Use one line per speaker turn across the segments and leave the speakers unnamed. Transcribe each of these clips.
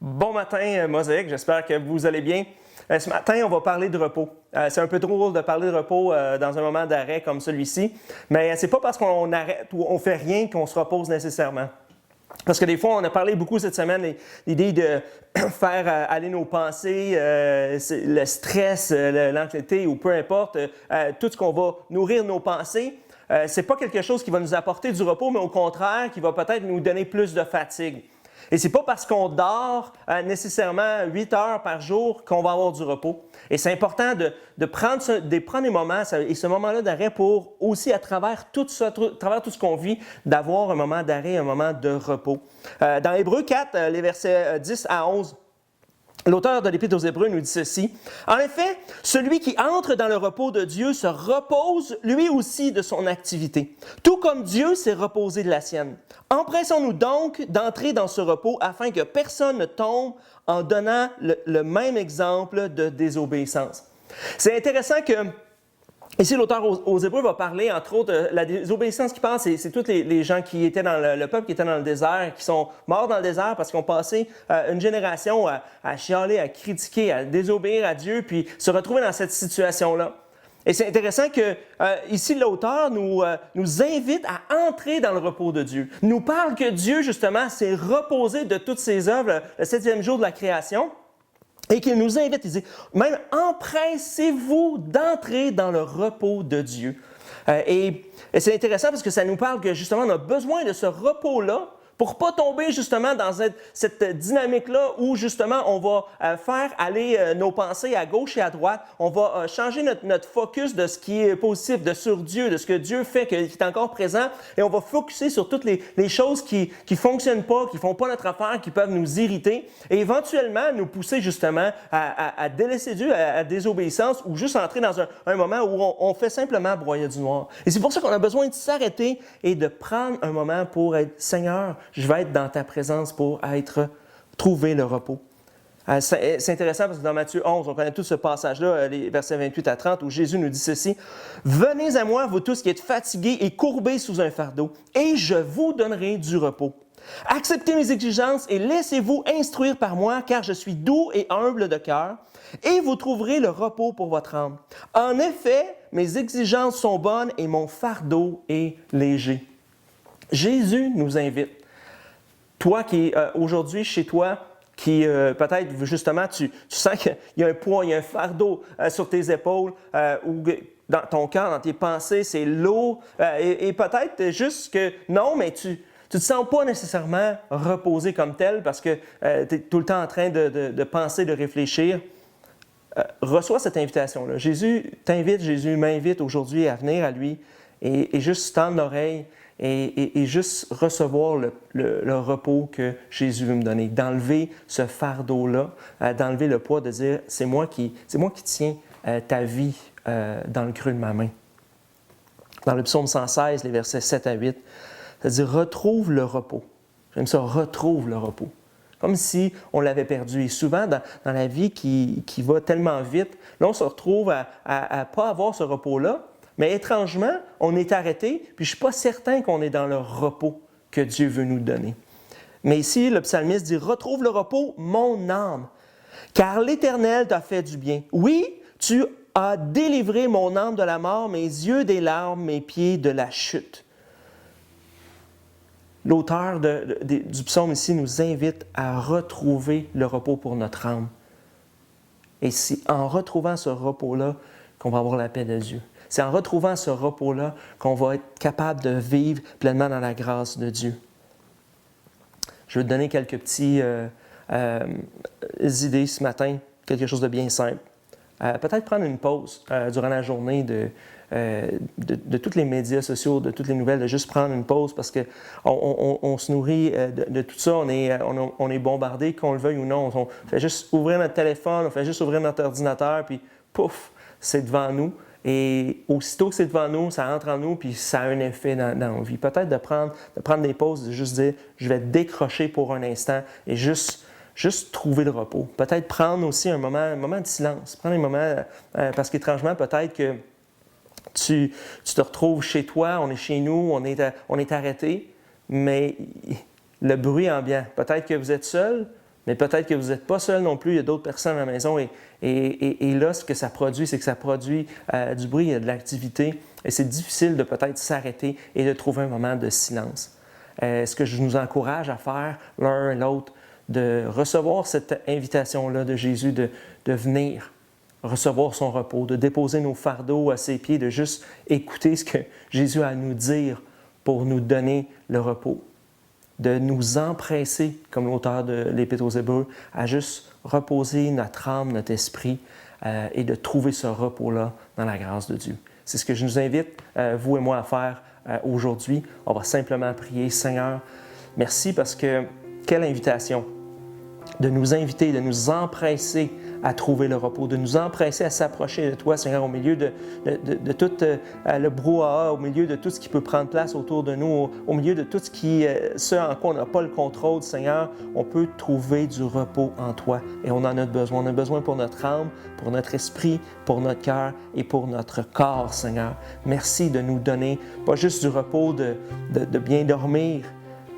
Bon matin, Mosaïque, j'espère que vous allez bien. Ce matin, on va parler de repos. C'est un peu drôle de parler de repos dans un moment d'arrêt comme celui-ci, mais c'est pas parce qu'on arrête ou on fait rien qu'on se repose nécessairement. Parce que des fois, on a parlé beaucoup cette semaine, l'idée de faire aller nos pensées, le stress, l'anxiété ou peu importe, tout ce qu'on va nourrir nos pensées, c'est pas quelque chose qui va nous apporter du repos, mais au contraire, qui va peut-être nous donner plus de fatigue. Et c'est pas parce qu'on dort nécessairement 8 heures par jour qu'on va avoir du repos. Et c'est important de prendre des moments, et ce moment-là d'arrêt pour aussi, à travers tout ça, à travers tout ce qu'on vit, d'avoir un moment d'arrêt, un moment de repos. Dans Hébreux 4, les versets 10 à 11, l'auteur de l'Épître aux Hébreux nous dit ceci. « En effet, celui qui entre dans le repos de Dieu se repose lui aussi de son activité, tout comme Dieu s'est reposé de la sienne. Empressons-nous donc d'entrer dans ce repos afin que personne ne tombe en donnant le même exemple de désobéissance. » C'est intéressant que ici, l'auteur aux Hébreux va parler, entre autres, de la désobéissance qu'il pense, c'est tous les gens qui étaient dans le peuple qui était dans le désert, qui sont morts dans le désert parce qu'ils ont passé une génération à chialer, à critiquer, à désobéir à Dieu, puis se retrouver dans cette situation-là. Et c'est intéressant que ici, l'auteur nous invite à entrer dans le repos de Dieu. Il nous parle que Dieu, justement, s'est reposé de toutes ses œuvres le 7e jour de la création. Et qu'il nous invite, il dit, même empressez-vous d'entrer dans le repos de Dieu. Et c'est intéressant parce que ça nous parle que justement on a besoin de ce repos-là pour ne pas tomber justement dans cette dynamique-là où justement on va faire aller nos pensées à gauche et à droite. On va changer notre focus de ce qui est positif, de sur Dieu, de ce que Dieu fait, qui est encore présent. Et on va focuser sur toutes les choses qui ne fonctionnent pas, qui ne font pas notre affaire, qui peuvent nous irriter. Et éventuellement nous pousser justement à délaisser Dieu, à désobéissance ou juste entrer dans un moment où on fait simplement broyer du noir. Et c'est pour ça qu'on a besoin de s'arrêter et de prendre un moment pour être Seigneur, je vais être dans ta présence pour trouver le repos. C'est intéressant parce que dans Matthieu 11, on connaît tout ce passage-là, les versets 28 à 30, où Jésus nous dit ceci. « Venez à moi, vous tous qui êtes fatigués et courbés sous un fardeau, et je vous donnerai du repos. Acceptez mes exigences et laissez-vous instruire par moi, car je suis doux et humble de cœur, et vous trouverez le repos pour votre âme. En effet, mes exigences sont bonnes et mon fardeau est léger. » Jésus nous invite. Toi qui es aujourd'hui chez toi, qui peut-être justement tu sens qu'il y a un poids, il y a un fardeau sur tes épaules ou dans ton cœur, dans tes pensées, c'est lourd et peut-être juste que non, mais tu ne te sens pas nécessairement reposé comme tel parce que tu es tout le temps en train de penser, de réfléchir. Reçois cette invitation-là. Jésus t'invite, Jésus m'invite aujourd'hui à venir à lui et juste tendre l'oreille et juste recevoir le repos que Jésus veut me donner, d'enlever ce fardeau-là, d'enlever le poids, de dire « c'est moi qui tiens ta vie dans le creux de ma main ». Dans le psaume 116, les versets 7 à 8, ça dit « retrouve le repos ». J'aime ça, « retrouve le repos ». Comme si on l'avait perdu. Et souvent, dans la vie qui va tellement vite, là, on se retrouve à ne pas avoir ce repos-là. Mais étrangement, on est arrêté, puis je ne suis pas certain qu'on est dans le repos que Dieu veut nous donner. Mais ici, le psalmiste dit « Retrouve le repos, mon âme, car l'Éternel t'a fait du bien. Oui, tu as délivré mon âme de la mort, mes yeux des larmes, mes pieds de la chute. » L'auteur du psaume ici nous invite à retrouver le repos pour notre âme. Et c'est en retrouvant ce repos-là qu'on va avoir la paix de Dieu. C'est en retrouvant ce repos-là qu'on va être capable de vivre pleinement dans la grâce de Dieu. Je vais te donner quelques petites idées ce matin, quelque chose de bien simple. Peut-être prendre une pause durant la journée de tous les médias sociaux, de toutes les nouvelles, de juste prendre une pause parce qu'on se nourrit de tout ça, on est bombardé, qu'on le veuille ou non. On fait juste ouvrir notre téléphone, on fait juste ouvrir notre ordinateur, puis pouf, c'est devant nous. Et aussitôt que c'est devant nous, ça entre en nous, puis ça a un effet dans nos vies. Peut-être de prendre des pauses, de juste dire, je vais décrocher pour un instant et juste trouver le repos. Peut-être prendre aussi un moment de silence. Prendre un moment, parce qu'étrangement, peut-être que tu te retrouves chez toi, on est chez nous, on est arrêté, mais le bruit ambiant. Peut-être que vous êtes seul, Mais peut-être que vous n'êtes pas seul non plus, il y a d'autres personnes à la maison et là, ce que ça produit, c'est que ça produit du bruit, il y a de l'activité et c'est difficile de peut-être s'arrêter et de trouver un moment de silence. Ce que je nous encourage à faire l'un et l'autre, de recevoir cette invitation-là de Jésus de venir recevoir son repos, de déposer nos fardeaux à ses pieds, de juste écouter ce que Jésus a à nous dire pour nous donner le repos, de nous empresser, comme l'auteur de l'Épître aux Hébreux, à juste reposer notre âme, notre esprit et de trouver ce repos-là dans la grâce de Dieu. C'est ce que je nous invite, vous et moi, à faire aujourd'hui. On va simplement prier. Seigneur, merci parce que quelle invitation de nous inviter, de nous empresser à trouver le repos, de nous empresser à s'approcher de toi, Seigneur, au milieu de tout le brouhaha, au milieu de tout ce qui peut prendre place autour de nous, au milieu de tout ce en quoi on n'a pas le contrôle, Seigneur, on peut trouver du repos en toi et on en a besoin. On a besoin pour notre âme, pour notre esprit, pour notre cœur et pour notre corps, Seigneur. Merci de nous donner pas juste du repos de bien dormir,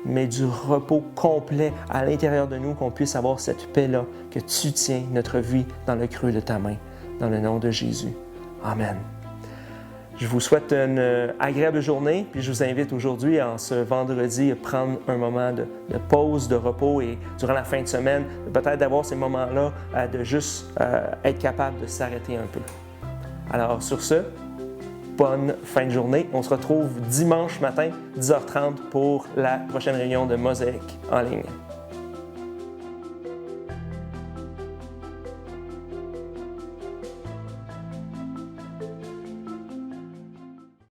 mais du repos complet à l'intérieur de nous, qu'on puisse avoir cette paix-là, que tu tiens notre vie dans le creux de ta main, dans le nom de Jésus. Amen. Je vous souhaite une agréable journée, puis je vous invite aujourd'hui, en ce vendredi, à prendre un moment de pause, de repos, et durant la fin de semaine, peut-être d'avoir ces moments-là, de juste être capable de s'arrêter un peu. Alors, sur ce, bonne fin de journée. On se retrouve dimanche matin, 10h30, pour la prochaine réunion de Mosaïque en ligne.